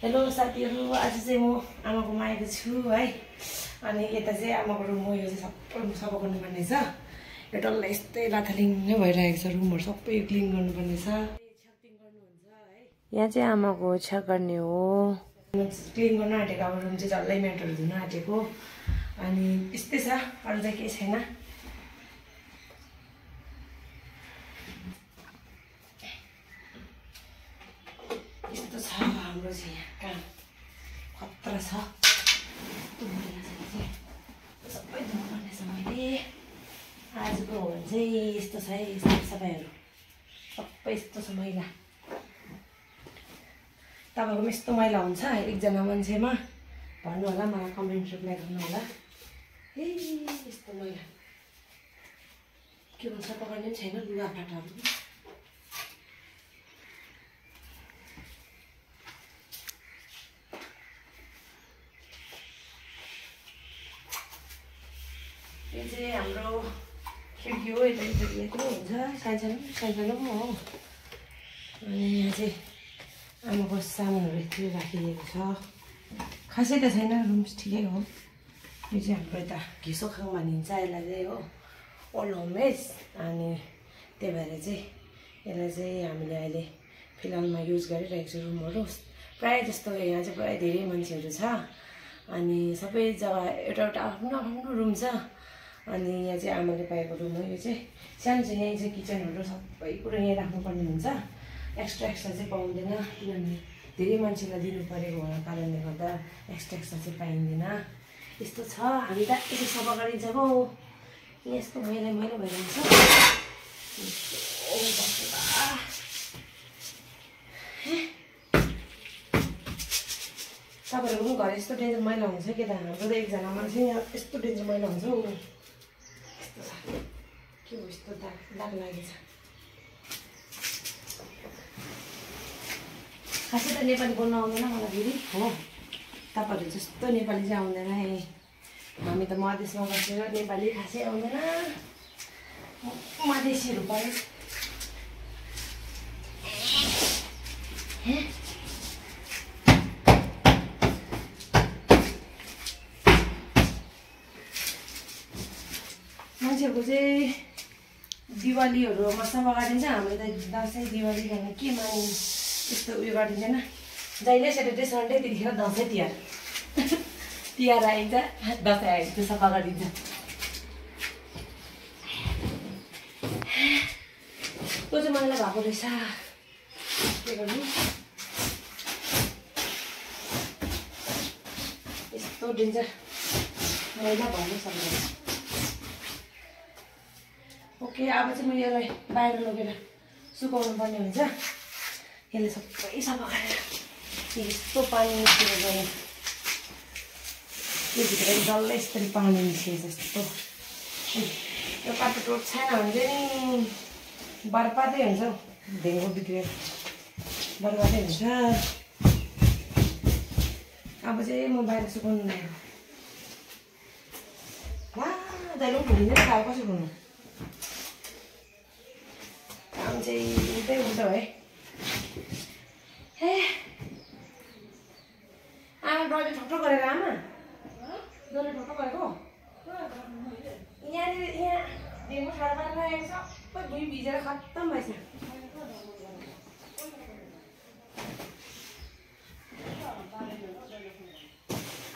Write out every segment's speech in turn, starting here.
Hello साथीहरु, आज चाहिँ म आमाकोमा आएको छु है। अनि यता चाहिँ आमाको रुम हो, यो चाहिँ सबै सफा गर्नुपर्ने छ। यो डल्लै यस्तै लाथालिङ्गै भइरहेको छ, रुमहरु सबै क्लिन गर्नुपर्ने छ। छ्यापिङ गर्नुहुन्छ है। यहाँ चाहिँ आमाको ओछ्या गर्ने हो, क्लिन गर्न आँटेको। अब रुम चाहिँ डल्लै म्याटहरु धुन आँटेको। अनि यस्तै छ, अरु चाहिँ केही छैन। यस्तो छ हाम्रो चाहिँ यहाँ काम, खतरा छ। सबै धुनुपर्ने छ मैले। आजको हो भने चाहिँ यस्तो छ है, साफसफाइहरू सबै यस्तो छ मैला। तपाईँकोमा यस्तो मैला हुन्छ एकजना मान्छेमा भन्नु होला, मलाई कमेन्ट रिप्लाई गर्नु होला। ए यस्तो मैला के भन्छ, सफा गर्ने पनि छैन लुगाफाटाहरू। यो चाहिँ हाम्रो खिड्की हो, यता यत्रो हुन्छ, सानो सानो पनि हो। अनि यहाँ चाहिँ आमाको सामानहरू यति राखिदिएको छ। खासै त छैन, रुम ठिकै हो। यो चाहिँ हाम्रो यता घिसोखाङ भनिन्छ यसलाई चाहिँ हो, ओल्ड होमेज। अनि त्यही भएर चाहिँ यसलाई चाहिँ हामीले अहिले फिलहालमा युज गरिरहेको छ रुमहरू। प्रायः जस्तो यहाँ चाहिँ प्रायः धेरै मान्छेहरू छ। अनि सबै जग्गा एउटा एउटा आफ्नो आफ्नो रुम छ। अनि यहाँ चाहिँ आमाले पाएको रुम हो, यो चाहिँ सानो चाहिँ यहीँ चाहिँ किचनहरू सबै कुरो यहीँ राख्नुपर्ने हुन्छ। एक्स्ट्रा चाहिँ पाउँदैन, किनभने धेरै मान्छेलाई दिनु परेको हुनाको कारणले गर्दा एक्स्ट्रा चाहिँ पाइँदैन। यस्तो छ, हामी त यसो सफा गरिन्छ हो। यस्तो मैला मैला भइरहन्छ। तपाईँहरूको पनि घर यस्तो डेन्जर मैला हुन्छ कि त? हाम्रो त एकजना मान्छे यहाँ यस्तो डेन्जर मैला हुन्छ हौ। यस्तो छ के हो, यस्तो दाग लागेछ। खासै त नेपाली बोल्न आउँदैन मलाई फेरि हो। तपाईँहरू जस्तो नेपाली चाहिँ आउँदैन है। हामी त मधेसमा बसेर नेपाली खासै आउँदैन, मधेसीहरू पऱ्यो। मान्छेहरूको चाहिँ दिवालीहरूमा सफा गरिदिन्छ, हाम्रो त दसैँ दिवाली भन्ने के मानिन्छ त्यस्तो उयो गरिदिँदैन। जहिले स्याटरडे सन्डे त्यतिखेर दसैँ तिहार तिहार आइन्छ, दसैँ आइन्छ सफा गरिदिन्छ। त्यो चाहिँ मैला भएको रहेछ, के गर्नु। यस्तो डेन्जर मैला भन्नु सक्दैन। ओके, अब चाहिँ म यसलाई बाहिर लगेर सुकाउनु पर्ने हुन्छ। यसले सबै सफा गरेर यस्तो पानी निस्केर गयो, यो भित्र डल्लै यसरी पानी निस्कियो जस्तो। यो कार्पेट छैन भने चाहिँ बर्बादै हुन्छ हौ, ढेङ्गो बिग्रेर बर्बादै हुन्छ। अब चाहिँ म बाहिर सुकाउनु लाग्यो। वा जहिले पनि भुलिँदैन अब कसरी हुनु। काम चाहिँ उल्टै उल्टो है। हे आमा डरले ठक्ठक गरेर, आमा डरले ठक्ठक गरेको यहाँनिर। यहाँ डेङ्गु ठाडो पारेर राखेको छ, सबै भुइँ भिजेर खत्तम भएछ।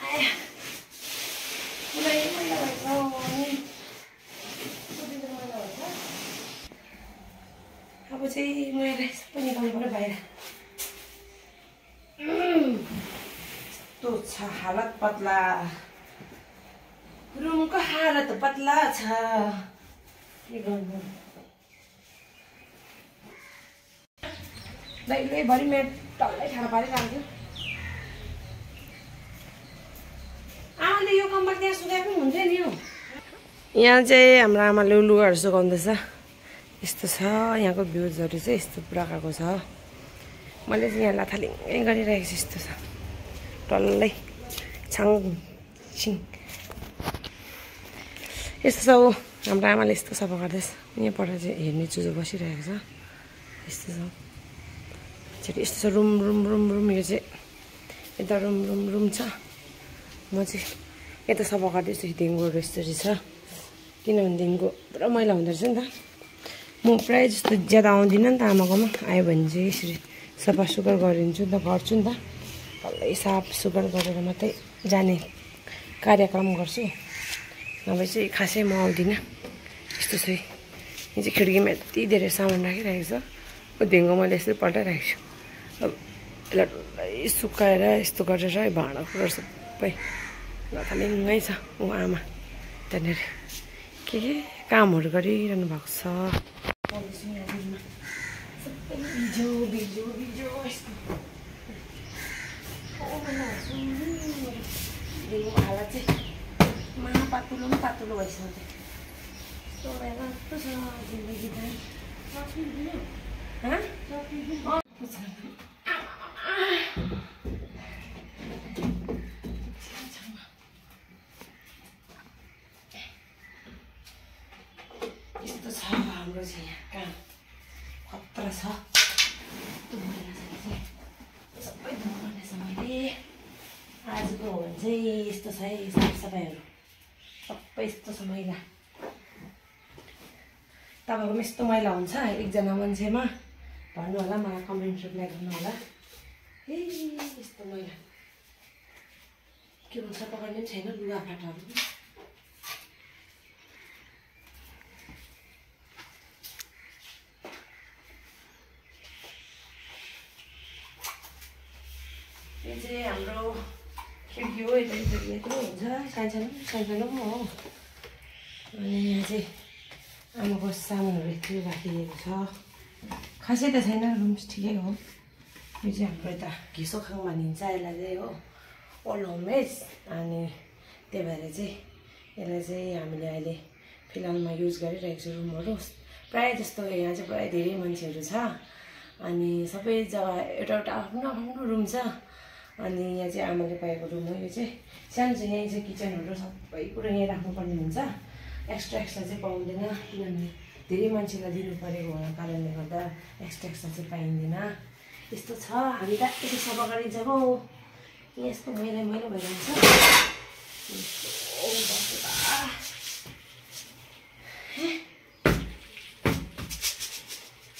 आया पुरै मैला भएछ नि, अब चाहिँ म यसलाई सबै निकाल्नु पर्यो बाहिर। यस्तो छ हालत पतला, रुमको हालत पतला छ, के गर्नु। भरि मेरो डल्लै ठाडो पारिरहेको। आमाले यो कम्बर त्यहाँ सुकाएको पनि हुन्थ्यो नि। हो यहाँ चाहिँ हाम्रो आमाले लुगाहरू सुकाउँदैछ। यस्तो छ यहाँको भ्युजहरू चाहिँ यस्तो प्रकारको छ। मैले चाहिँ यहाँ लाथालिङ्गै गरिरहेको छु। यस्तो छ डल्लै छाङछिङ यस्तो छ। हाम्रो आमाले यस्तो सफा गर्दैछ। यहाँबाट चाहिँ हेर्ने चुजो बसिरहेको छ। यस्तो छ रुम रुम रुम रुम। यो चाहिँ यता रुम छ। म चाहिँ यता सफा गर्दैछु। डेङ्गुहरू यस्तरी छ किनभनेदेखिको पुरा मैला हुँदो रहेछ नि त। म प्रायः जस्तो ज्यादा आउँदिनँ नि त आमाकोमा। आयो भने चाहिँ यसरी सफा सुग्घर गरिदिन्छु नि त, गर्छु नि त। डल्लै साफ सुग्घर गरेर मात्रै जाने कार्यक्रम गर्छु। नभए चाहिँ खासै म आउँदिनँ। यस्तो छ। यहाँ चाहिँ खिड्कीमा यति धेरै सामान राखिरहेको छ। ढेङ्गो मैले यसरी पल्टाइरहेको छु। अब यसलाई डल्लै सुकाएर यस्तो गरेर भाँडाकुँडाहरू सबै लथालिङ्गै छ। ऊ आमा त्यहाँनिर के कामहरू गरिरहनु भएको छ। सबै बिजो यस्तो ढेङ्गोको हालत चाहिँ पातुलो पनि पातुलो भइसक्यो। यस्तो छ जिन्दगी त। यस्तो छ हाम्रो चाहिँ यहाँ काम खतरा छ। सबै धुनुपर्नेछ मैले आजको हो भने चाहिँ। यस्तो छ है साफसफाइहरू सबै यस्तो छ मैला। तपाईँकोमा यस्तो मैला हुन्छ एकजना मान्छेमा भन्नु होला, मलाई कमेन्ट रिप्लाई गर्नु होला। ए यस्तो मैला के भन्छ, सफा गर्ने पनि छैन लुगाफाटाहरू। यो चाहिँ हाम्रो खिड्की हो। यत्रो हुन्छ सानो पनि हो। अनि यहाँ चाहिँ आमाको सामानहरू यत्रो राखिदिएको छ। खासै त छैन, रुम ठिकै हो। यो चाहिँ हाम्रो यता घिसोखाङ भनिन्छ यसलाई चाहिँ हो, ओल्ड होममेड। अनि त्यही भएर चाहिँ यसलाई चाहिँ हामीले अहिले फिलहालमा युज गरिरहेको छु रुमहरू। प्रायः जस्तो यहाँ चाहिँ प्रायः धेरै मान्छेहरू छ। अनि सबै जग्गा एउटा आफ्नो रुम छ। अनि यहाँ चाहिँ आमाले पाएको रुम हो। यो चाहिँ सानो चाहिँ यहीँ चाहिँ किचनहरू सबै कुरो यहीँ राख्नुपर्ने हुन्छ। एक्स्ट्रा चाहिँ पाउँदैन किनभने धेरै मान्छेलाई दिनु परेको हुनाको कारणले गर्दा एक्स्ट्रा चाहिँ पाइँदैन। यस्तो छ। हामी त यसो सफा गरिन्छ हो। यस्तो मैला भइरहन्छ।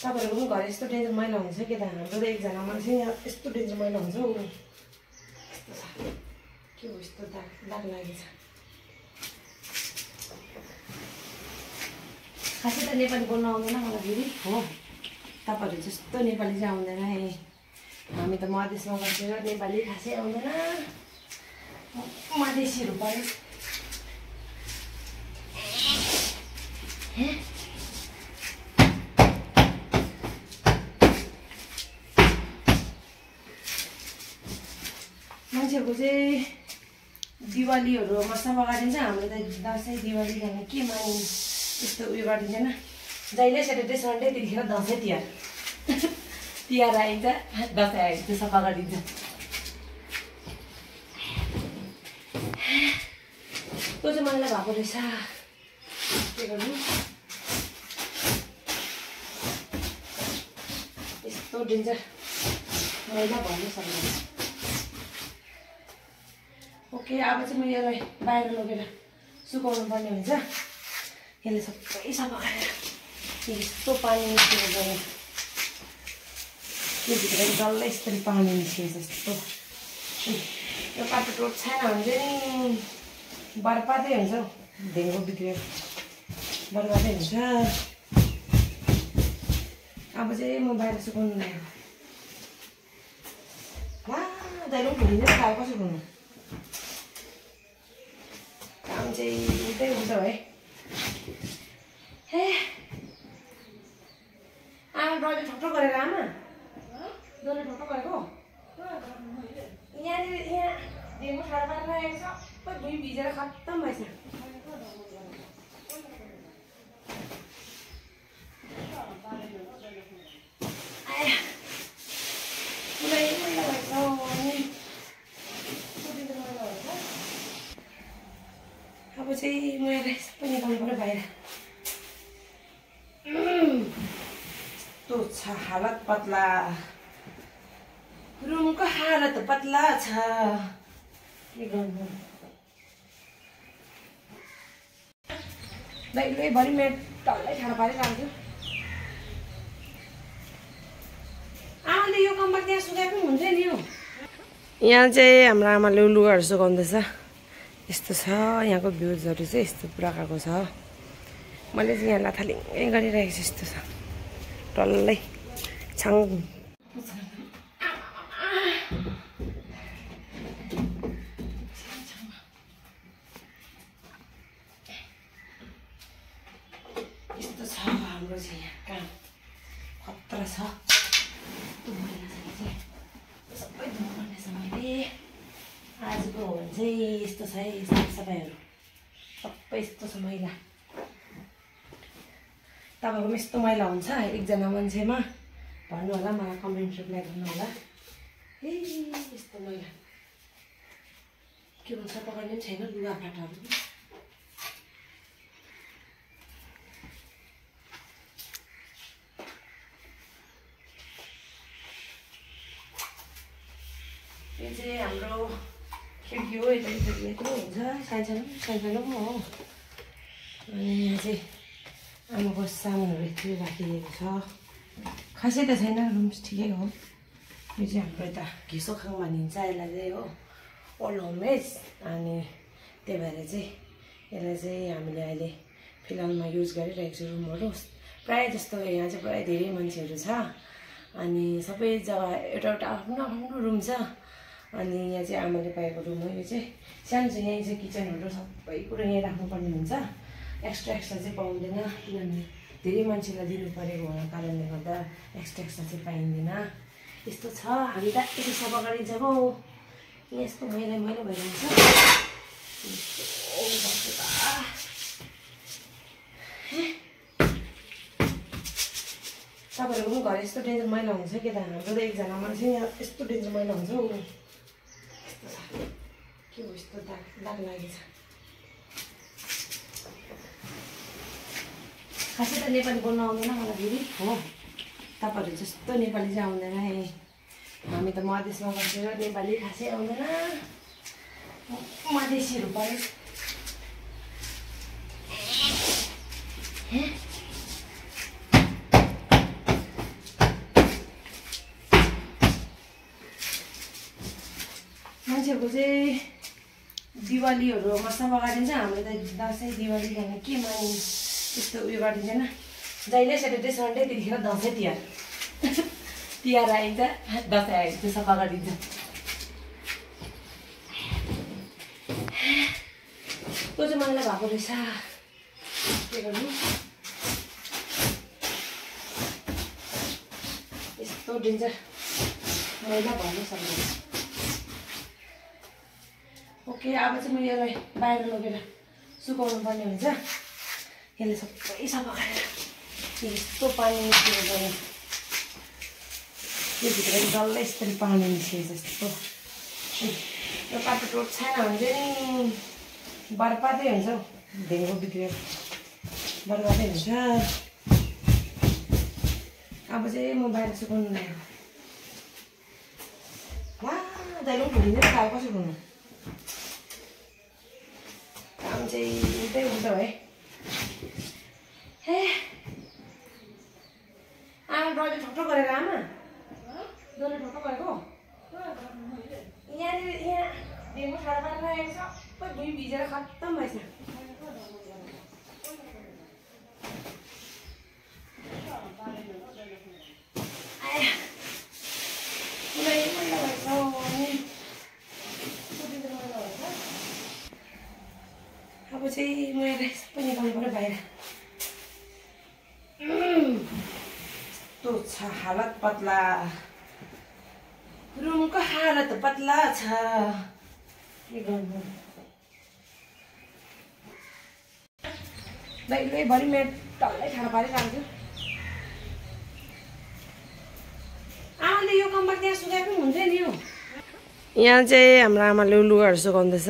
तपाईँहरूको पनि घर यस्तो डेन्जर मैला हुन्छ कि त? हाम्रो त एकजना मान्छे यहाँ यस्तो डेन्जर मैला हुन्छ हौ। यस्तो छ के हो, यस्तो दाग लागेछ। खासै त नेपाली बोल्नु आउँदैन मलाई फेरि हो। तपाईँहरू जस्तो नेपाली चाहिँ आउँदैन है। हामी त मधेसमा बसेर नेपाली खासै आउँदैन। मधेसीहरू पऱ्यो। मान्छेहरूको चाहिँ दिवालीहरूमा सफा गरिदिन्छ। हाम्रो त दसैँ दिवाली जाने के मानिन्छ यस्तो उयो गरिदिँदैन। जहिले स्याटरडे सन्डे त्यतिखेर दसैँ तिहार आइन्छ, दसैँ आइन्छ सफा गरिदिन्छ। त्यो चाहिँ मैला भएको रहेछ, के गर्नु। यस्तो डेन्जर मैला भन्नु सक्दैन। ओके, अब चाहिँ म यसलाई बाहिर लगेर सुकाउनु पर्ने हुन्छ। यसले सबै सफा गरेर यस्तो पानी निस्केको गयो। यो भित्र डल्लै यस्तरी पानी निस्केछ। यस्तो यो पाटो टोट छैन भने चाहिँ बर्बादै हुन्छ हौ। ढेङ्गो बिग्रेर बर्बादै हुन्छ। अब चाहिँ म बाहिर सुकाउनु लाग्यो। जहिले पनि भुलिँदै खायो कसरी हुनु। काम चाहिँ उठ्दै है। हे आमा डल्ले ठोक्ठो गरेर, आमा डल्ले ठोक्ठो गरेको यहाँनिर। यहाँ ढेङ्गो ठाडो पारेर राखेको छ, सबै भुइँ भिजेर खत्तम भएछ। अब चाहिँ म यसलाई सबै निकाल्नु पर्यो बाहिर। यस्तो छ हालत पतला। रुमको हालत पतला छ के गर्नु भरि मेरो टल्लै ठाडो पारिरहेको आमाले यो कम्बर त्यहाँ सुकाएको पनि हुन्थ्यो नि हौ यहाँ चाहिँ हाम्रो आमाले लुगाहरू सुकाउँदैछ यस्तो छ यहाँको भ्युजहरू चाहिँ यस्तो प्रकारको छ मैले चाहिँ यहाँ लाथालिङ्गै गरिरहेको छु यस्तो छ टल्लै छाङ यस्तो छ हाम्रो चाहिँ यहाँ काम खतरा छ सबै धुनुपर्ने छ मैले आजको हो भने चाहिँ यस्तो छ है साफसफाइहरू सबै यस्तो छ मैला तपाईँकोमा यस्तो मैला हुन्छ एकजना मान्छेमा भन्नु होला मलाई कमेन्ट रिप्लाई गर्नु होला ए यस्तो मैला के भन्छ पकाउने पनि छैन लुगाफाटाहरू यो चाहिँ हाम्रो खिड्की हो यता यत्रो हुन्छ सानो सानो पनि हो अनि यहाँ चाहिँ आमाको सामानहरू यति राखिदिएको छ खासै त छैन रुम ठिकै हो यो चाहिँ हाम्रो यता घिसोखाङ भनिन्छ यसलाई चाहिँ हो ओल्ड होमेज अनि त्यही भएर चाहिँ यसलाई चाहिँ हामीले अहिले फिलहालमा युज गरिरहेको छु रुमहरू प्रायः जस्तो यहाँ चाहिँ प्रायः धेरै मान्छेहरू छ अनि सबै जग्गा एउटा आफ्नो आफ्नो रुम छ अनि यहाँ चाहिँ आमाले पाएको रुम हो यो चाहिँ सानो चाहिँ यहीँ चाहिँ किचनहरू सबै कुरो यहीँ राख्नुपर्ने हुन्छ एक्स्ट्रा चाहिँ पाउँदैन किनभने धेरै मान्छेलाई दिनु परेको हुनाको कारणले गर्दा एक्स्ट्रा चाहिँ पाइँदैन यस्तो छ हामी त यति सफा गरिन्छ हो यस्तो मैला मैला भइरहन्छ तपाईँहरूको पनि घर यस्तो डेन्जर मैला हुन्छ कि त हाम्रो त एकजना मान्छे यहाँ यस्तो डेन्जर मैला हुन्छ हौ यस्तो छ के हो यस्तो दाग लागेछ खासै त नेपाली बोल्नु आउँदैन मलाई फेरि हो तपाईँहरू जस्तो नेपाली चाहिँ आउँदैन है हामी त मधेसमा बसेर नेपाली खासै आउँदैन मधेसीहरू पऱ्यो मान्छेहरूको चाहिँ दिवालीहरूमा सफा गरिदिन्छ हाम्रो त दसैँ दिवाली भन्ने के मानिन्छ त्यस्तो उयो गरिदिँदैन जहिले स्याटरडे सन्डे त्यतिखेर दसैँ तिहार तिहार आइन्छ दसैँ आइन्छ सफा गरिदिन्छ त्यो चाहिँ मैला भएको रहेछ के गर्नु यस्तो डेन्जर मैला भन्नु सक्दैन ओके अब चाहिँ म यसलाई बाहिर लगेर सुकाउनु पर्ने हुन्छ यसले सबै सफा गरेर यस्तो पानी निस्केको गयो यो भित्र डल्लै यस्तरी पानी निस्केको जस्तो यो कार्पेट रोड छैन भने चाहिँ बर्बादै हुन्छ हौ ढेङ्गो बिग्रेर बर्बादै हुन्छ अब चाहिँ म बाहिर सुकाउनु लाग्यो वा जहिले पनि भुलिँदैन खायो कसरी हुनु काम चाहिँ उल्टै उल्टो है हे आमा डरले ठक्ठक गरेर आमा डरले ठक्ठक गरेको यहाँनिर यहाँ ढेङ्गो ठाडो पारेर राखेको छ सबै भुइँ भिजेर खत्तम भएछ आया पुरै मैला भएछ अब चाहिँ म यसलाई सबै निकाल्नु पर्यो बाहिर यस्तो छ हालत पतला रुमको हालत पतला छ के गर्नु भरि मेरो टल्लै ठाडो पारिरहेको छु आमाले यो कम्बर त्यहाँ सुकाएको पनि हुन्थ्यो नि हौ यहाँ चाहिँ हाम्रो आमाले लुगाहरू सुकाउँदैछ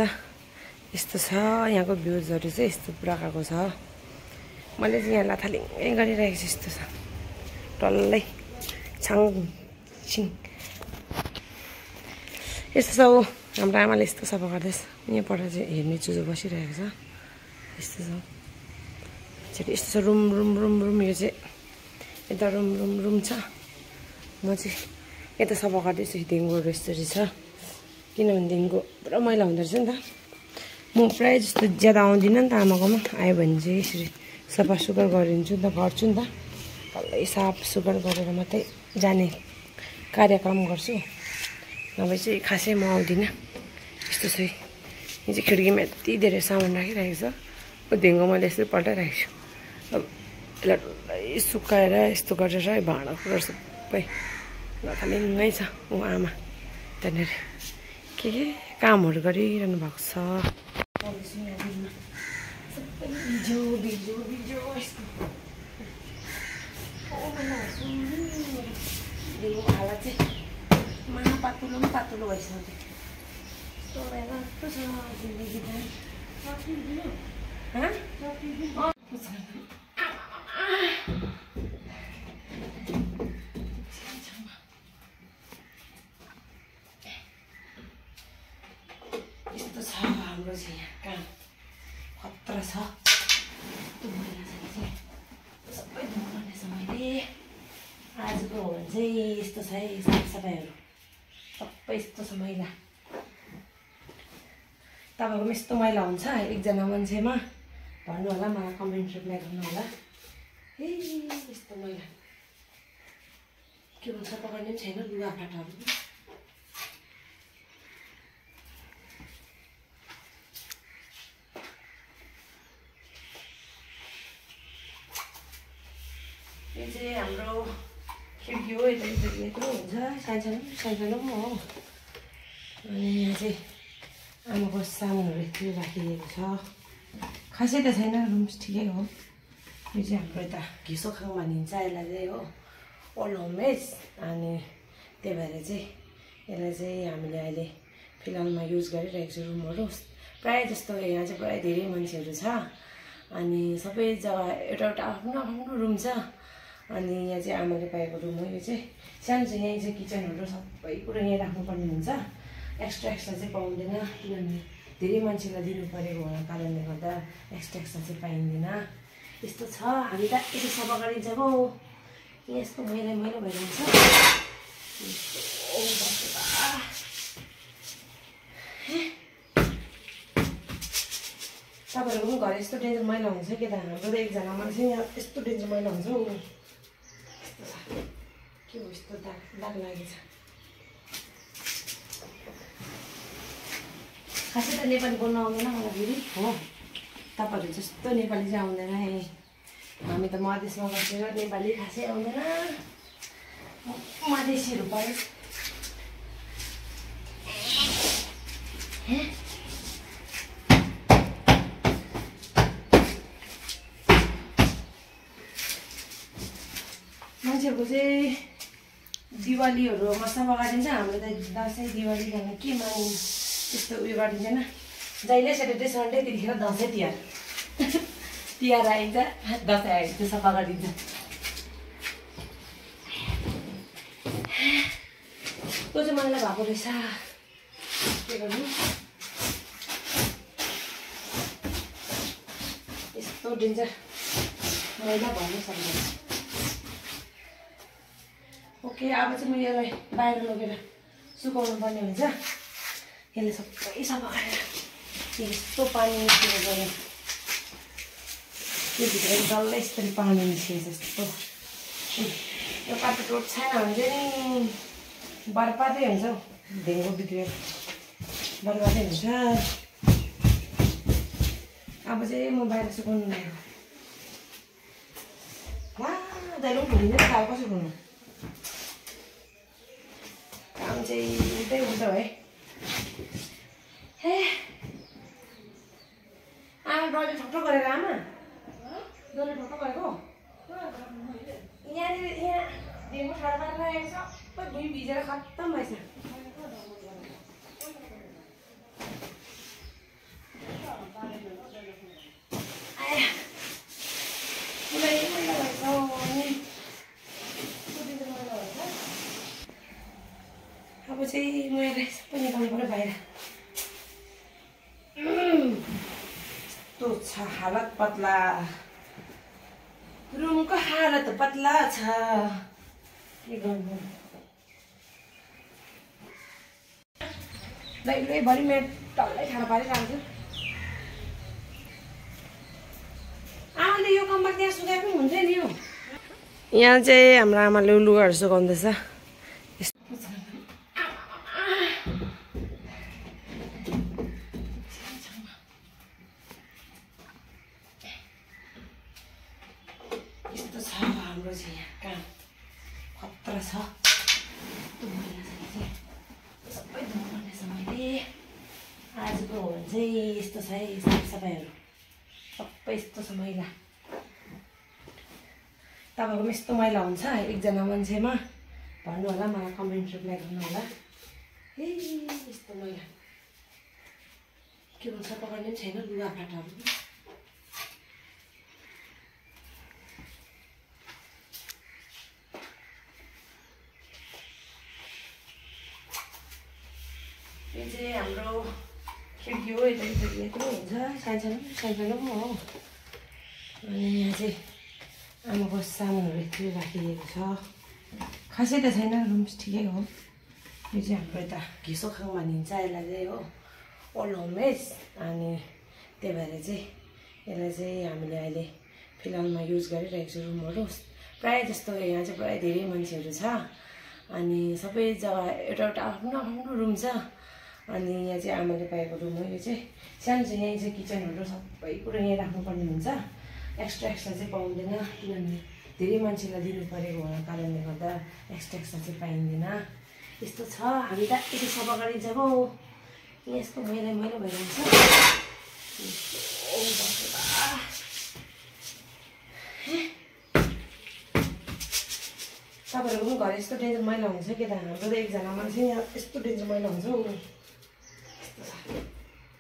यस्तो छ यहाँको भ्युजहरू चाहिँ यस्तो प्रकारको छ मैले चाहिँ यहाँ लाथालिङ्गै गरिरहेको छु यस्तो छ टल्लै छाङ छिङ यस्तो छ हो हाम्रो आमाले यस्तो सफा गर्दैछ यहाँबाट चाहिँ हेर्ने चुजो बसिरहेको छ यस्तो छ यस्तो छ रुम रुम रुम रुम यो चाहिँ यता रुम रुम रुम छ म चाहिँ यता सफा गर्दैछु देखिको यस्तरी छ किनभनेदेखिको पुरा मैला हुँदो रहेछ नि त म प्रायः जस्तो ज्यादा आउँदिनँ नि त आमाकोमा आयो भने चाहिँ यसरी सफा सुग्घर गरिदिन्छु नि त गर्छु नि त डल्लै साफ सुग्घर गरेर मात्रै जाने कार्यक्रम गर्छु नभए चाहिँ खासै म आउँदिनँ यस्तो छ यहाँ चाहिँ खिड्कीमा यति धेरै सामान राखिरहेको छ देखिको मैले यसरी पल्टाइरहेको छु अब यसलाई डल्लै सुकाएर यस्तो गरेर भाँडाकुँडा सबै लथालिङ्गै छ ऊ आमा त्यहाँनिर के कामहरू गरिरहनु भएको छ सबै बिजो बिजो बिजो यस्तो हावा चाहिँ पातुलो पनि पातुलो भइसक्यो यस्तो कस्तो छ जिन्दगी यस्तो छ हाम्रो चाहिँ यहाँ काम खतरा छ त्यो मैला चाहिँ सबै धुनुपर्ने छ मैले आजको हो भने चाहिँ यस्तो छ है साफसफाइहरू सबै यस्तो छ मैला तपाईँकोमा यस्तो मैला हुन्छ एकजना मान्छेमा भन्नु होला मलाई कमेन्ट रिप्लाई गर्नु होला ए यस्तो मैला के भन्छ सफा गर्ने पनि छैन लुगाफाटाहरू यो चाहिँ हाम्रो खिड्की हो यता यत्रो हुन्छ सानो सानो पनि हो अनि यहाँ चाहिँ आमाको सामानहरू यति राखिदिएको छ खासै त छैन रुम ठिकै हो यो चाहिँ हाम्रो यता घिसोखाङ भनिन्छ यसलाई चाहिँ हो ओल्ड होममेड अनि त्यही भएर चाहिँ यसलाई चाहिँ हामीले अहिले फिलहालमा युज गरिरहेको छु रुमहरू प्रायः जस्तो यहाँ चाहिँ प्रायः धेरै मान्छेहरू छ अनि सबै जग्गा एउटा एउटा आफ्नो आफ्नो रुम छ अनि यहाँ चाहिँ आमाले पाएको रुम हो यो चाहिँ सानो चाहिँ यहीँ चाहिँ किचनहरू सबै कुरो यहीँ राख्नुपर्ने हुन्छ एक्स्ट्रा चाहिँ पाउँदैन किनभने धेरै मान्छेलाई दिनु परेको हुनाको कारणले गर्दा एक्स्ट्रा चाहिँ पाइँदैन यस्तो छ हामी त यसो सफा गरिन्छ पो यस्तो मैला मैला भइरहन्छ तपाईँहरूको पनि घर यस्तो डेन्जर मैला हुन्छ कि त हाम्रो त एकजना मान्छे यहाँ यस्तो डेन्जर मैला हुन्छ हौ यस्तो छ के हो यस्तो दाग लागेको छ खासै त नेपाली बोल्नु आउँदैन मलाई फेरि हो तपाईँहरू जस्तो नेपाली चाहिँ आउँदैन है हामी त मधेसमा बसेर नेपाली खासै आउँदैन मधेसीहरू पऱ्यो मान्छेहरूको चाहिँ दिवालीहरूमा सफा गरिदिन्छ हाम्रो त दसैँ दिवाली भन्ने के मानिन्छ त्यस्तो उयो गरिदिँदैन जहिले स्याटरडे सन्डे त्यतिखेर दसैँ तिहार तिहार आइन्छ दसैँ आइन्छ त्यो सफा गरिदिन्छ त्यो चाहिँ मैला भएको रहेछ के गर्नु यस्तो डेन्जर मैला भन्नु सक्दैन ओके अब चाहिँ म यसलाई बाहिर लगेर सुकाउनु पर्ने हुन्छ यसले सबै सफा गरेर यस्तो पानी निस्केर गयो त्यो भित्र डल्लै यस्तरी पानी निस्केछ यस्तो यो कार्पेट रोड छैन भने चाहिँ बर्बादै हुन्छ हौ ढेँगो बिग्रेर बर्बादै हुन्छ अब चाहिँ म बाहिर सुकाउनु लाग्यो वा दाइलो पनि ढुलिँदैन खायो कसरी ढुल्नु काम चाहिँ उल्टै उल्टो है हे आमा डल्ले ठक्ठो गरेर आमा डल्ले ठक्ठो गरेको यहाँनिर यहाँ ढेँगो ठाडो पारेर राखेको छ सबै भुइँ भिजेर खत्तम भएछ आया पुरै मैला भएछ अब चाहिँ मैले सबै छ हालत पतला रुमको हालत पतला छ के गर्नु लैलै भरि मेरो टल्लै खाना पारिरहेको छु आमाले यो कम्बर त्यहाँ सुकाए पनि हुन्थ्यो नि हो यहाँ चाहिँ हाम्रो आमाले लुगाहरू सुकाउँदैछ हाम्रो चाहिँ यहाँ काम खतरा छ सबै धुनुपर्नेछ मैले आजको हो भने चाहिँ यस्तो छ है साफसफाइहरू सबै यस्तो छ मैला तपाईँकोमा यस्तो मैला हुन्छ एकजना मान्छेमा भन्नु होला मलाई कमेन्ट रिप्लाई गर्नु होला ए यस्तो मैला के भन्छ पकाउने पनि छैन लुगाफाटाहरू यो चाहिँ हाम्रो खिड्की हो यत्रो हुन्छ सानो सानो हो अनि यहाँ चाहिँ आमाको सामानहरू यत्रो राखिदिएको छ खासै त छैन रुम ठिकै हो यो चाहिँ हाम्रो यता घिसोखाङ भनिन्छ यसलाई चाहिँ हो ओल्ड होममेड अनि त्यही भएर चाहिँ यसलाई चाहिँ हामीले अहिले फिलहालमा युज गरिरहेको छौँ रुमहरू प्रायः जस्तो यहाँ चाहिँ प्रायः धेरै मान्छेहरू छ अनि सबै जग्गा एउटा एउटा आफ्नो आफ्नो रुम छ अनि यहाँ चाहिँ आमाले पाएको रुम हो यो चाहिँ सानो चाहिँ यहीँ चाहिँ किचनहरू सबै कुरो यहीँ राख्नुपर्ने हुन्छ एक्स्ट्रा चाहिँ पाउँदैन किनभने धेरै मान्छेलाई दिनु परेको हुनाको कारणले गर्दा एक्स्ट्रा चाहिँ पाइँदैन यस्तो छ हामी त यति सफा गरिन्छ पो यसको मैला मैला भइरहन्छ तपाईँहरूको पनि घर यस्तो डेन्जर मैला हुन्छ कि त हाम्रो त एकजना मान्छे यहाँ यस्तो डेन्जर मैला हुन्छ हौ यस्तो छ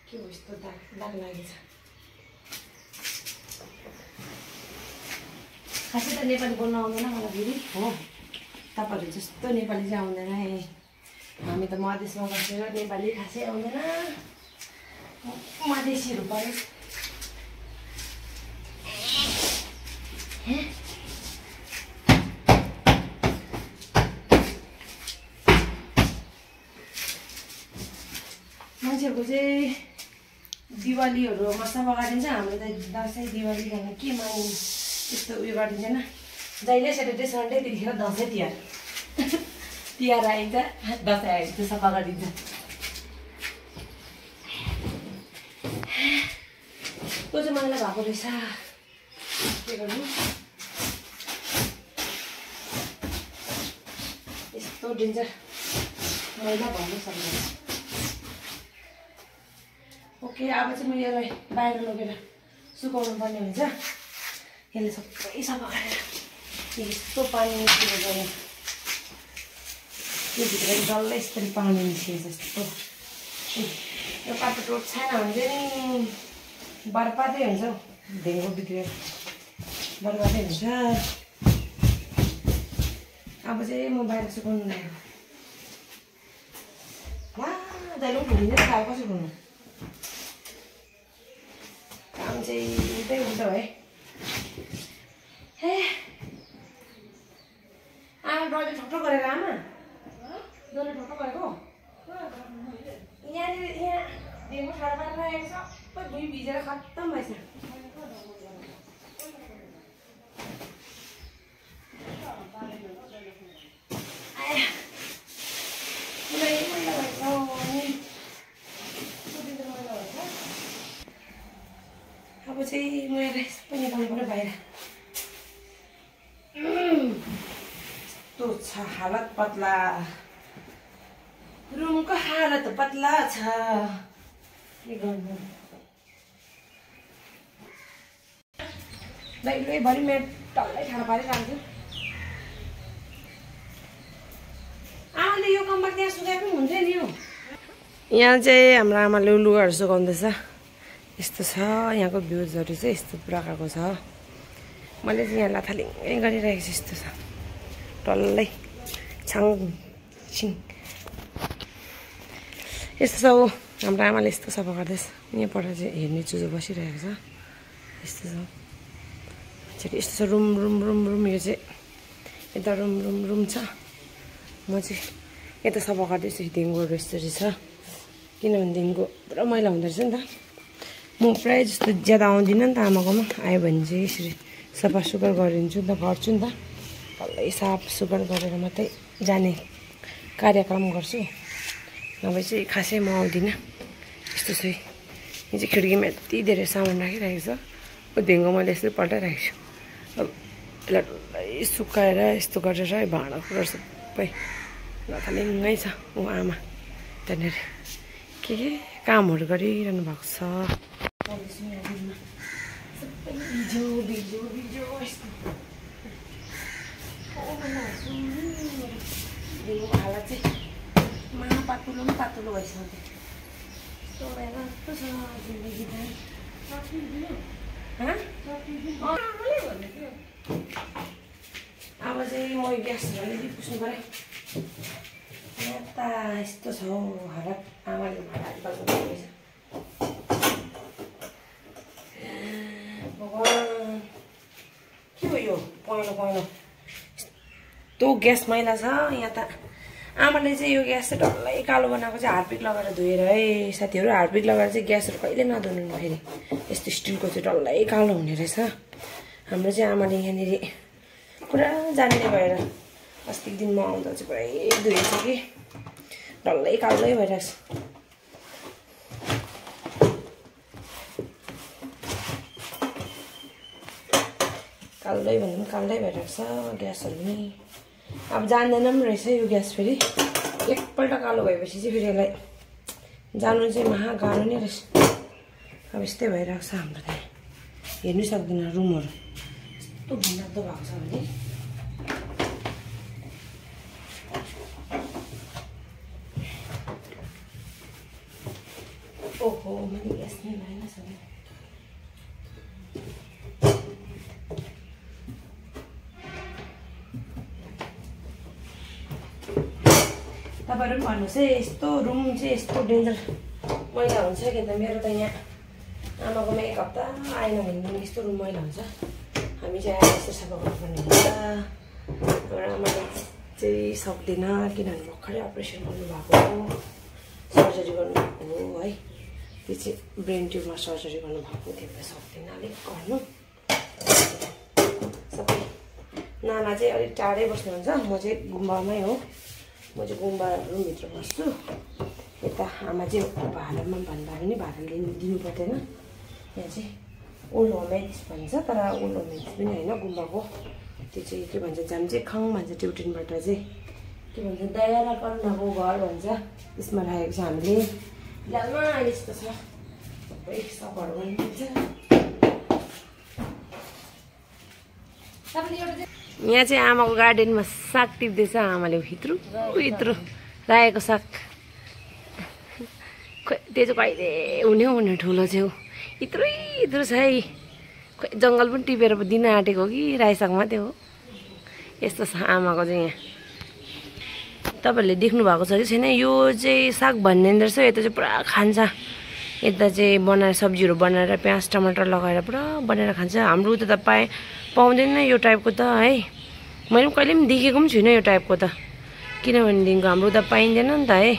के हो यस्तो दाग दाग लागेछ खासै त नेपाली बोल्न आउँदैन मलाई फेरि हो तपाईँहरू जस्तो नेपाली चाहिँ आउँदैन है हामी त मधेसमा बसेर नेपाली खासै आउँदैन मधेसीहरू पऱ्यो मान्छेहरूको चाहिँ दिवालीहरूमा सफा गरिदिन्छ हाम्रो त दसैँ दिवाली भन्ने के मान्नु त्यस्तो उयो गरिदिँदैन जहिले स्याटरडे सन्डे त्यतिखेर दसैँ तिहार तिहार आइन्छ दसैँ आइन्छ सफा गरिदिन्छ को चाहिँ मैला भएको रहेछ के गर्नु यस्तो डेन्जर मैला भन्नु सक्दैन ओके अब चाहिँ म यसलाई बाहिर लगेर सुकाउनु पर्ने हुन्छ यसले सबै सफा गरेर यस्तो पानी निस्किएर गयो त्यो भित्र डल्लै यस्तरी पानी निस्किन्छ जस्तो यो कार्पेट रोड छैन भने चाहिँ बर्बादै हुन्छ हौ ढेङ्गो बिग्रेर बर्बादै हुन्छ अब चाहिँ म बाहिर सुकाउनु लाग्यो वा जहिले पनि घुमिँदै खायो कसरी घुम्नु काम चाहिँ उल्टै उल्टो है हे आमा डल्ले ठोक्ठो गरेर आमा डल्ले ठोक्ठो गरेको यहाँनिर यहाँ ढेङ्गो ठाडो पारेर राखेको छ सबै भुइँ भिजेर खत्तम भएछ अब चाहिँ म यसलाई सबै निकाल्नु पर्यो बाहिर यस्तो छ हालत पतला रुमको हालत पतला छ के गर्नु लैभरि मेरो टल्लै खाना पारिरहेको छु आमाले यो कम्बर त्यहाँ सुकाए पनि हुन्थ्यो नि हो यहाँ चाहिँ हाम्रो आमाले लुगाहरू सुकाउँदैछ यस्तो छ यहाँको भ्युजहरू चाहिँ यस्तो प्रकारको छ मैले चाहिँ यहाँ लाथालिङ्गै गरिरहेको छु यस्तो छ टल्लै छाङछिङ यस्तो छ हो हाम्रो आमाले यस्तो सफा गर्दैछ यहाँबाट चाहिँ हेर्ने चुजो बसिरहेको छ यस्तो छ यस्तो छ रुम रुम रुम रुम यो चाहिँ यता रुम रुम रुम छ म चाहिँ यता सफा गर्दैछु दिनको यस्तरी छ किनभनेदेखिको पुरा मैला हुँदो रहेछ नि त म प्रायः जस्तो ज्यादा आउँदिनँ नि त आमाकोमा आयो भने चाहिँ यसरी सफा सुग्घर गरिदिन्छु नि त गर्छु नि त डल्लै साफ सुग्घर गरेर मात्रै जाने कार्यक्रम गर्छु नभए चाहिँ खासै म आउँदिनँ यस्तो छ यो चाहिँ खिड्कीमा यति धेरै सामान राखिरहेको छ दिनको मैले यसरी पल्टाइरहेको छु अब यसलाई डल्लै सुकाएर यस्तो गरेर भाँडाकुँडा सबै लथालिङ्गै छ ऊ आमा त्यहाँनिर के कामहरू गरिरहनु भएको छ हालत चाहिँ पातुलो पनि पातुलो भइसक्यो कस्तो छ जिन्दगी त अब चाहिँ म ग्यास झन् पुस्नु पऱ्यो यता यस्तो छ हौ हालत आमाले भाडा भगवान् के हो यो पहेँलो पहेँलो यस्तो ग्यास मैला छ यहाँ त आमाले चाहिँ यो ग्यास चाहिँ डल्लै कालो बनाएको चाहिँ हार्पिक लगाएर धोएर है साथीहरू हार्पिक लगाएर चाहिँ ग्यासहरू कहिले नधुनु फेरि यस्तो स्टिलको चाहिँ डल्लै कालो हुने रहेछ हाम्रो चाहिँ आमाले यहाँनिर पुरा जान्ने भएर अस्तिको दिन म आउँदा चाहिँ पुरै धोएछ कि डल्लै कालै भइरहेछ कालै भन्दा पनि कालै भइरहेको छ ग्यासहरू पनि अब जान्दैन पनि रहेछ यो ग्यास फेरि एकपल्ट कालो भएपछि चाहिँ फेरि यसलाई जानु चाहिँ महा गाह्रो नै रहेछ अब यस्तै भइरहेको छ हाम्रो त्यहाँ हेर्नु सक्दैन रुमहरू यस्तो घिनलाग्दो भएको छ भने ओहो मैले ग्यास नै भएन सबै तपाईँहरू पनि भन्नुहोस् है यस्तो रुम चाहिँ यस्तो डेन्जर मैला हुन्छ कि त मेरो त यहाँ आमाकोमा एक हप्ता आएन भनेदेखि यस्तो रुम मैला हुन्छ हामी चाहिँ आएर यस्तो सफा गर्नुपर्ने हुन्छ हाम्रो आमाले चाहिँ सक्दैन किनभने भर्खरै अपरेसन गर्नुभएको हो सर्जरी गर्नुभएको हो है त्यो चाहिँ ब्रेन ट्युमर सर्जरी गर्नुभएको थियो भएर सक्दैन अलिक गर्नु सबै नाना चाहिँ अलिक टाढै बस्नुहुन्छ म चाहिँ गुम्बामै हो म चाहिँ गुम्बा रुमभित्र बस्छु यता आमा चाहिँ भाडामा भन्दा पनि भाडा दिनु पर्दैन यहाँ चाहिँ ओल्ड होमेज भन्छ तर ओल्ड होमेज पनि होइन गुम्बाको त्यो चाहिँ के भन्छ जाम्चेखाङ भन्छ ट्युटिनबाट चाहिँ के भन्छ दया र करुणाको घर भन्छ त्यसमा राखेको छ हामीले फिलहालमा अहिले यस्तो छ सबै सफाहरू गरिदिन्छ यहाँ चाहिँ आमाको गार्डनमा साग टिप्दैछ आमाले हित्रु हित्रु रायोको साग खोइ त्यो चाहिँ कहिले हुने हो भने ठुलो चाहिँ हो यत्रो यत्रो छ है खोइ जङ्गल पनि टिपेर दिन आँटेको कि रायो साग मात्रै हो यस्तो छ आमाको चाहिँ यहाँ तपाईँहरूले देख्नु भएको छ कि छैन यो चाहिँ साग भन्ने रहेछ यता चाहिँ पुरा खान्छ यता चाहिँ बनाएर सब्जीहरू बनाएर प्याज टमाटर लगाएर पुरा बनाएर खान्छ हाम्रो उता त पाउँदैन यो टाइपको त है मैले पनि कहिले पनि देखेको पनि छुइनँ यो टाइपको त किनभनेदेखिको हाम्रो उता पाइँदैन नि त है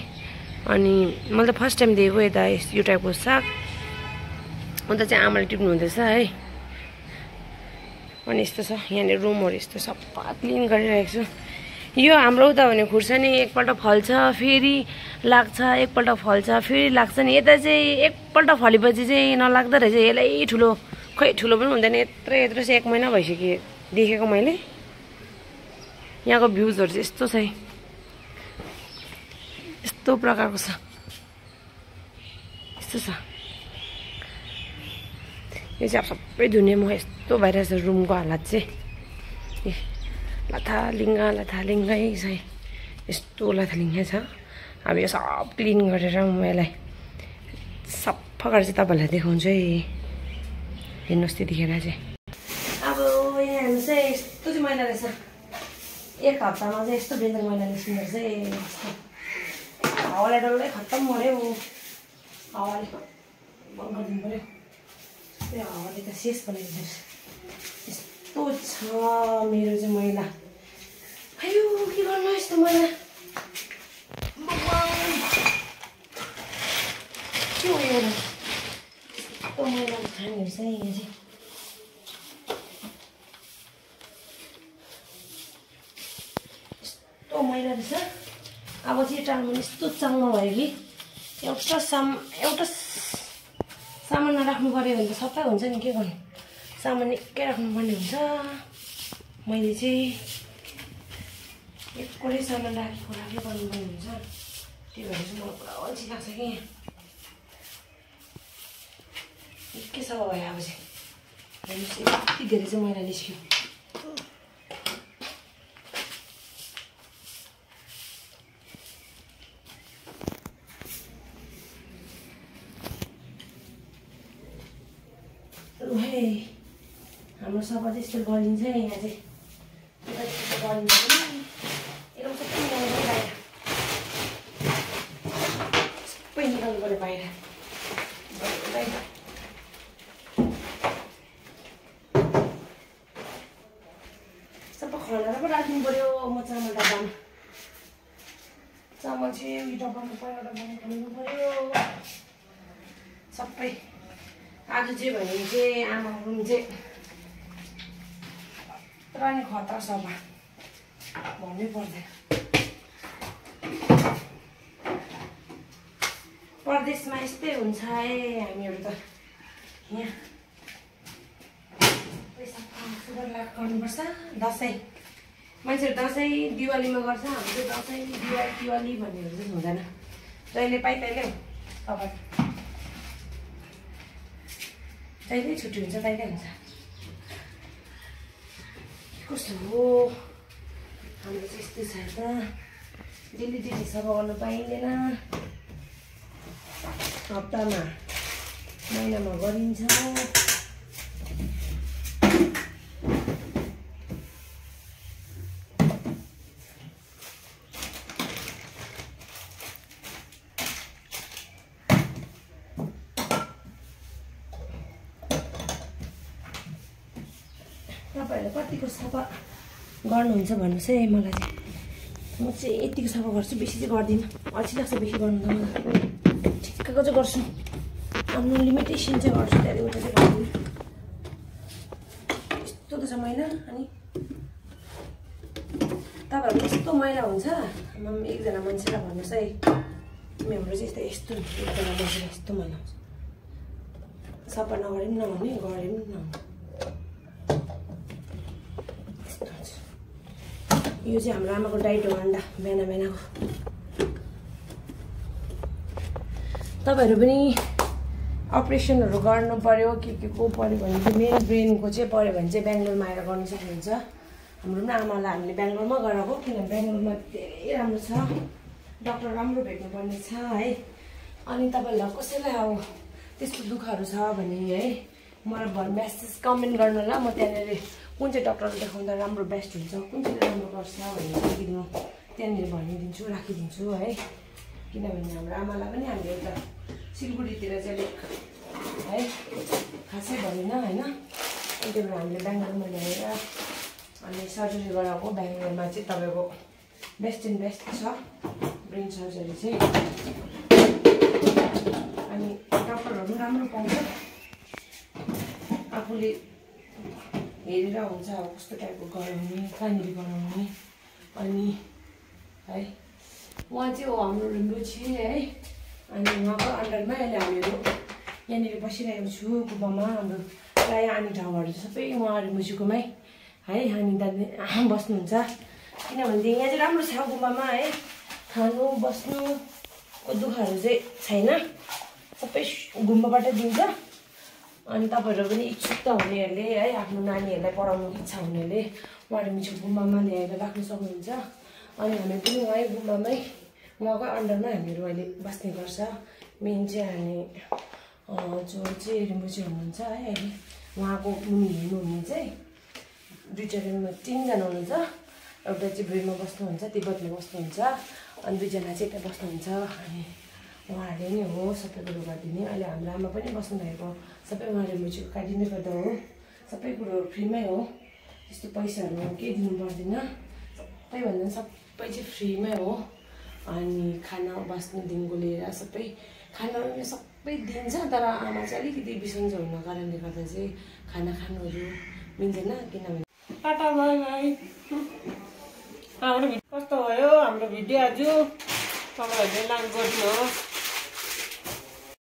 अनि मैले त फर्स्ट टाइम देखेको यता यो टाइपको साग उता चाहिँ आमाले टिप्नु हुँदैछ है अनि यस्तो छ यहाँनिर रुमहरू यस्तो सफा क्लिन गरिरहेको छु यो हाम्रो उता भने खुर्सानी एकपल्ट फल्छ फेरि लाग्छ एकपल्ट फल्छ फेरि लाग्छ नि यता चाहिँ एकपल्ट फलेपछि चाहिँ नलाग्दो रहेछ यसलाई ठुलो खोइ ठुलो पनि हुँदैन यत्रो यत्रो चाहिँ 1 महिना भइसक्यो देखेको मैले यहाँको भ्युजहरू चाहिँ यस्तो छ है यस्तो प्रकारको छ यस्तो छ यो चाहिँ अब सबै धुने म यस्तो भइरहेछ रुमको हालत चाहिँ लथालिङ्गै छ यस्तो लथालिङ्गै छ अब यो सब क्लिन गरेर म यसलाई सफा गरेर चाहिँ तपाईँहरूलाई देखाउँछु है हेर्नुहोस् त्यतिखेर चाहिँ अब यहाँ हेर्नुहोस् है यस्तो चाहिँ मैला रहेछ 1 हप्तामा चाहिँ यस्तो डेन्जर मैला निस्किँदो रहेछ हावाले डल्लै खत्तम मऱ्यो हावाले बन्द गरिदिनु पऱ्यो यस्तै हावाले त शेष बनाइदिन्छ यस्तो छ मेरो चाहिँ मैला आयो के गर्नु यस्तो मैला के हो यो यस्तो मैला खाने रहेछ यहाँ चाहिँ यस्तो मैला रहेछ अब चाहिँ टालमा यस्तो चाङ्गो भयो कि एउटा सामान नराख्नु पऱ्यो भने त सबै हुन्छ नि के गर्नु सामान निकै राख्नुपर्ने हुन्छ मैले चाहिँ एकरै सामान राखेको गर्नुपर्ने हुन्छ त्यही भएर चाहिँ मलाई पुरा अल्छी लाग्छ कि यहाँ निकै सफा भयो अब चाहिँ यति धेरै चाहिँ मैला निस्क्यो हाम्रो सफा चाहिँ यस्तो गरिन्छ यहाँ चाहिँ यस्तो गरिन्छ एकदम सबै निकाल्नु बाहिर सबै निकाल्नु पऱ्यो बाहिर सबै खनाएर पो राख्नु पऱ्यो म चामल डब्बामा चामल चाहिँ यो डब्बामा पहिला डब्बामा खानु पऱ्यो सबै आज चाहिँ भने चाहिँ आमाको रुम चाहिँ पुरा नि खतरा सफा भन्नै पर्दैन परदेशमा यस्तै हुन्छ है हामीहरू त यहाँ सफा सुग्घर गर्नुपर्छ दसैँ मान्छेहरू दसैँ दिवालीमा गर्छ हाम्रो चाहिँ दसैँ दिवाली भन्नेहरू चाहिँ हुँदैन जहिले पाइ तहिले हो तपाईँ तैँले छुट्टी हुन्छ तैँले हुन्छ कस्तो हो हाम्रो चाहिँ यस्तो छ त डेली सफा गर्नु पाइँदैन हप्तामा महिनामा गरिन्छ तपाईँहरूले कतिको सफा गर्नुहुन्छ भन्नुहोस् है मलाई चाहिँ म चाहिँ यतिको सफा गर्छु बेसी चाहिँ गर्दिनँ अल्छी लाग्छ बेसी गर्नु त मलाई ठिक्कको चाहिँ गर्छु आफ्नो लिमिटेसन चाहिँ गर्छु त्यहाँदेखि उता चाहिँ गर्दिनँ यस्तो त छ मैला अनि तपाईँहरूको यस्तो मैला हुन्छ एकजना मान्छेलाई भन्नुहोस् है हाम्रो चाहिँ यस्तो एकजना मान्छेलाई यस्तो मैला हुन्छ सफा नगरे पनि नहुने गरे पनि नहुने यो चाहिँ हाम्रो आमाको डाइट हो अन्डा बिहान बिहानको तपाईँहरू पनि अपरेसनहरू गर्नु पर्यो के को पर्यो भने चाहिँ मेन ब्रेनको चाहिँ पर्यो भने चाहिँ बेङ्गलोरमा आएर गर्नु सक्नुहुन्छ हाम्रो पनि आमालाई हामीले बेङ्गलोरमा गराएको किनभने बेङ्गलोरमा धेरै राम्रो छ डक्टर राम्रो भेट्नुपर्ने छ है अनि तपाईँहरूलाई कसैलाई अब त्यस्तो दुःखहरू छ भने है मलाई मेसेज कमेन्ट गर्नु ल म त्यहाँनिर कुन चाहिँ डक्टरले देखाउँदा राम्रो बेस्ट हुन्छ कुन चाहिँ राम्रो गर्छ भनेर चाहिँ म त्यहाँनिर भनिदिन्छु राखिदिन्छु है किनभने हाम्रो आमालाई पनि हामीले एउटा सिलगढीतिर चाहिँ है खासै भएन होइन त्यही भएर हामीले बेङ्गलोरमा ल्याएर अनि सर्जरी गराएको बेङ्गलोरमा चाहिँ तपाईँको बेस्ट एन्ड बेस्ट छ ब्रेन सर्जरी चाहिँ अनि डक्टरहरू पनि राम्रो पाउँछ आफूले हेरेर हुन्छ अब कस्तो टाइपको गराउने कहाँनिर गराउने अनि है उहाँ चाहिँ हो हाम्रो लुची है अनि उहाँको अन्डरमा अहिले हामीहरू यहाँनिर बसिरहेको छु गुम्बामा हाम्रो प्रायः आउने ठाउँहरू सबै उहाँ मुजुकोमै है हामी दाजु बस्नुहुन्छ किनभने यहाँ चाहिँ राम्रो छ गुम्बामा है खानु बस्नुको दुःखहरू चाहिँ छैन सबै गुम्बाबाट दिन्छ अनि तपाईँहरू पनि इच्छुक त हुनेहरूले है आफ्नो नानीहरूलाई पढाउनु इच्छा हुनेहरूले उहाँहरू मिठो गुम्बामा ल्याएर राख्नु सक्नुहुन्छ अनि हामी पनि उहाँ गुम्बामै उहाँकै अन्डरमा हामीहरू अहिले बस्ने गर्छ मेन चाहिँ हामी जो चाहिँ रिम्बुजी हुनुहुन्छ है अहिले उहाँको मुनि हुनुहुने चाहिँ दुईवटा रुममा 3 जना हुनुहुन्छ एउटा चाहिँ भुइँमा बस्नुहुन्छ तिब्बतमा बस्नुहुन्छ अनि 2 जना चाहिँ यता बस्नुहुन्छ अनि उहाँहरूले नै हो सबै कुरो गरिदिने। अहिले हाम्रो आमा पनि बस्नुभएको सबै उहाँले मुजुक काटिँदै गर्दा हो। सबै कुरो फ्रीमै हो, त्यस्तो पैसाहरू केही दिनु पर्दैन। सबैभन्दा सबै चाहिँ फ्रीमै हो। अनि खाना बस्नुदेखिको लिएर सबै खाना सबै दिन्छ, तर आमा चाहिँ अलिकति बिसन्चो हुनको कारणले गर्दा चाहिँ खाना खानुहरू मिल्दैन। किनभने टाटा बाई बाई। हाम्रो कस्तो भयो हाम्रो भिडियो आज, तपाईँहरूले लाइक गरिदिनुहोस्।